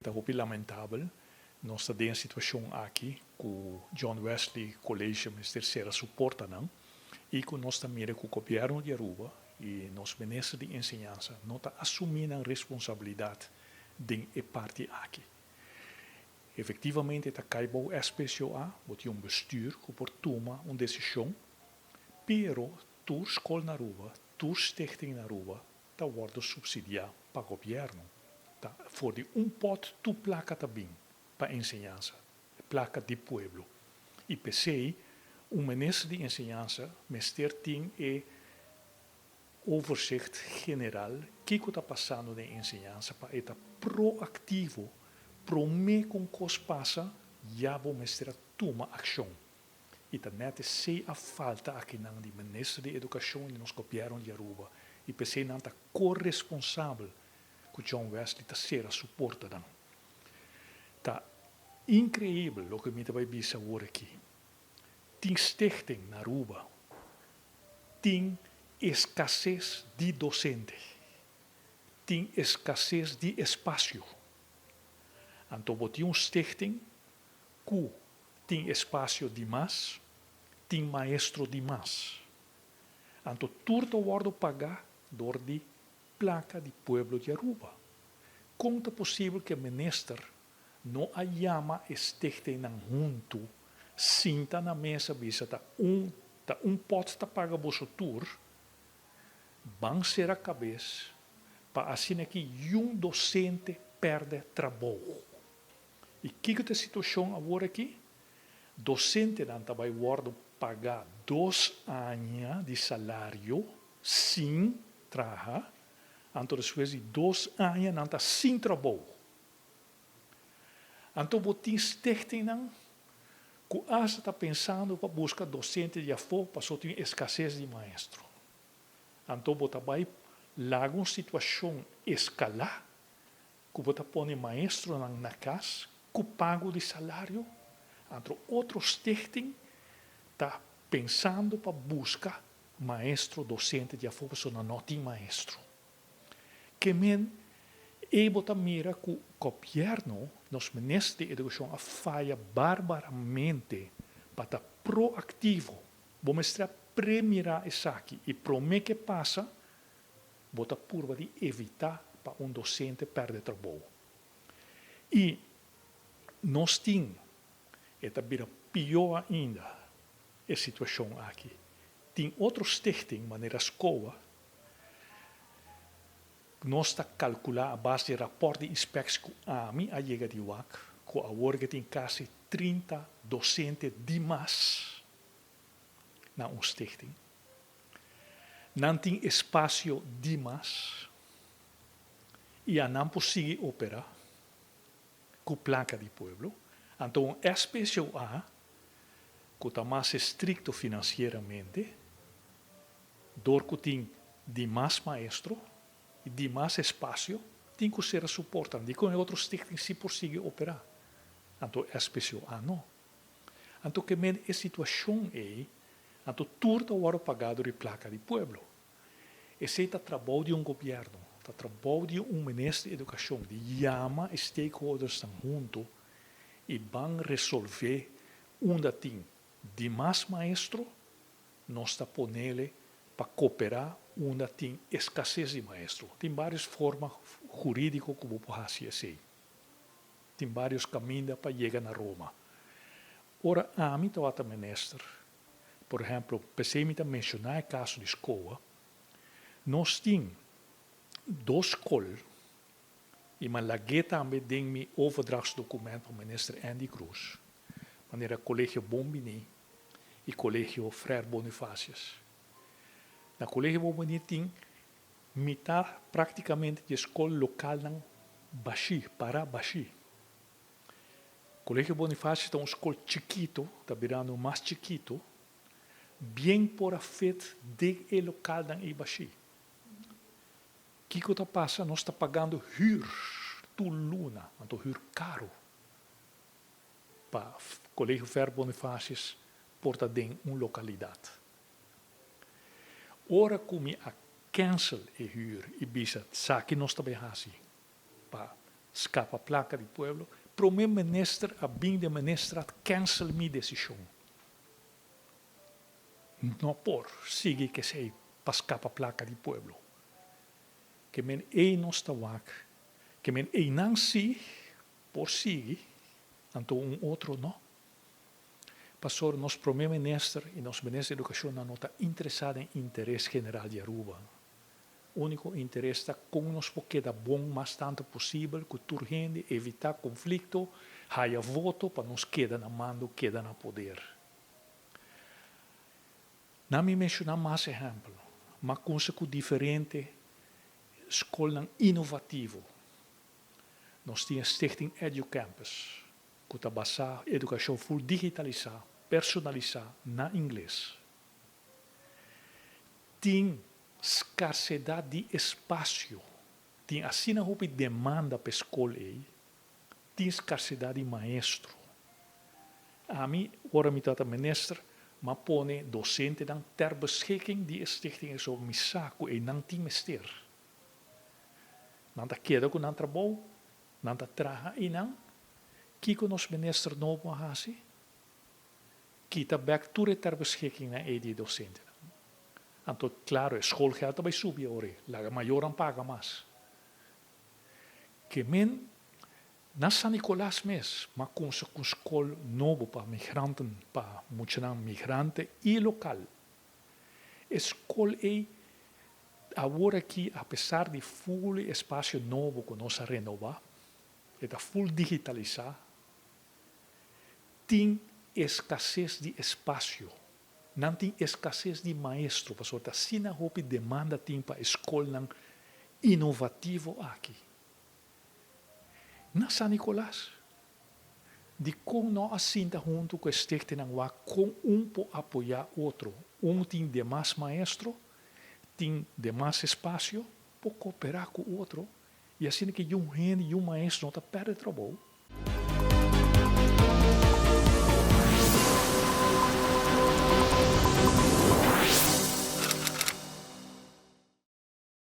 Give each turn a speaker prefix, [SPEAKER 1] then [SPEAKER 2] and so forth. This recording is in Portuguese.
[SPEAKER 1] Está muito lamentável. Nós estamos em situação aqui que o John Wesley College de terceira suporta, não? E que nós também com o governo de Aruba e nos ministros de ensinança não está assumindo a responsabilidade de parte aqui. Efectivamente, está caibo SPCOA, botou bestuur que por toma uma decisão, pero tu escola na Aruba, tu stichting na Aruba, está worden subsidiado para o governo. Tá, voor die pot tu placa também para ensinança, placa de pueblo. E pensei, o ministro de ensinança, mestre tem overzicht geral que está passando na ensinança para estar proativo, para me com cos passa, já vou mestre toma ação. E também sei a falta aqui na de ministro de educação e nos governo de Aruba. E pensei não está corresponsável que John Wesley terceira suporta dan. Tá incrível o que me vai bisa hoor aqui. Tem stichting na Aruba. Tem escassez de docente. Tem escassez de espaço. Então, botem stichting que tem espaço demais, tem maestro demais. Então, tudo wordt pagar door die placa de pueblo de Aruba. Como é possível que o ministro não chama este nan junto, sinta na mesa bisa pot ta paga bosso tour, van ser a cabeça para assim que docente perde trabalho. E que é a situação agora aqui? Docente não vai pagar 2 anos de salário sem trabalhar. Então, depois de 2 anos, não está sem trabalho. Então, você stichting não, que está pensando para buscar docente de fora, para só ter escassez de maestro. Então, você vai lá uma situação escalar, que você põe maestro na casa, com pago de salário. Então, outro stichting está pensando para buscar maestro, docente de fora, para só não tem maestro. Que men bota mira que o governo, nos ministros de educação, falha barbaramente para estar proativo. Vamos estar premirar isso aqui e promete que passa, bota curva de evitar para docente perder trabalho. E nós temos, e também pior ainda, a situação aqui. Tem outros stichting, maneira escola, nós está calculando a base de rapport de inspectie que a mim a chega de WAC, que agora tem quase 30 docentes demais na stichting. Não tem espaço demais e a não consegue operar com placa de pueblo. Então, um SPCOA, que está mais estricto financeiramente, dor que tem demais maestro, e de mais espaço, tem que ser suportado. E com outros stichtings se consegue operar. Então, SPCOA não. Então, que a situação é, então, tudo é pagado de placa de pueblo. Esse é o trabalho de governo, o trabalho de ministro de educação, de chama stakeholders junto e vão resolver onde tem demais maestro, nós está ponele para cooperar onde tem escassez de maestro. Tem várias formas jurídicas como pode assim. Tem vários caminhos para chegar na Roma. Ora, a mim está ministro. Por exemplo, pensei-me a mencionar o caso de escola. Nós temos 2 escolas, e mas lá também tem overdrachtsdocument para o ministro Andy Cruz, maneira Colégio Bombini e Colégio Frère Bonifácios. Na Colégio Bombini tem metade praticamente de escola local em Baxi, para Baxi. Colégio Bonifácio é uma escola chiquito, está virando mais chiquito, bem por afeto de local em Baxi. O que está passando? Nós estamos pagando huur, luna, então huur caro, para o Colégio Frère Bonifácios, por dentro uma localidade. Ora como a cancel e huur e bisa, saque nós também assim, para escapa placa do pueblo, pro meu ministro, a bem de ministra, cancel minha decisão. Não por seguir que sei para escapa placa do pueblo. Que men ei não está wak, que men ei não si, por seguir, então outro não. Pastor, nós primeiro ministro e nosso ministro de educação não está interessado em interesse general de Aruba. O único interesse está como nós podemos bom mais tanto possível, cultura gente, evitar conflito, haya voto para nos quedar na mando, quedar na poder. Não me mencionar mais exemplo, mas coisa diferente, escola inovativo. Nós temos Stichting EduCampus, que está basada em educação full digitalizada, personalizada, na inglês. Tem escassez de espaço, tem assim uma demanda para a escola, tem escassez de maestro. A mim, agora me está ministro, mas põe docente dan ter beschikking die stichting is op misaku e não tem mester. Não está queda com não trabalho, não está traga e não. Kiko nos minister novo hasi. Kita back toer ter beschikking na die docenten. Então, claro, a schoolgeld bij subir ore, la maior aan paga mais. Que men na San Nicolás mes, mas com escola novo para migrantes, para muitos migrantes e local. Escola é agora aqui, apesar de full espaço novo que nós renovar, está full digitalizado, tem escassez de espaço, não tem escassez de maestro, porque está sem a demanda tem para a escola inovativo aqui. Na San Nicolás, de como nós assim junto com o Stichting com para apoiar outro. Tem demais maestro, tem demais espaço para cooperar com o outro. E assim que um maestro não está perdendo trabalho,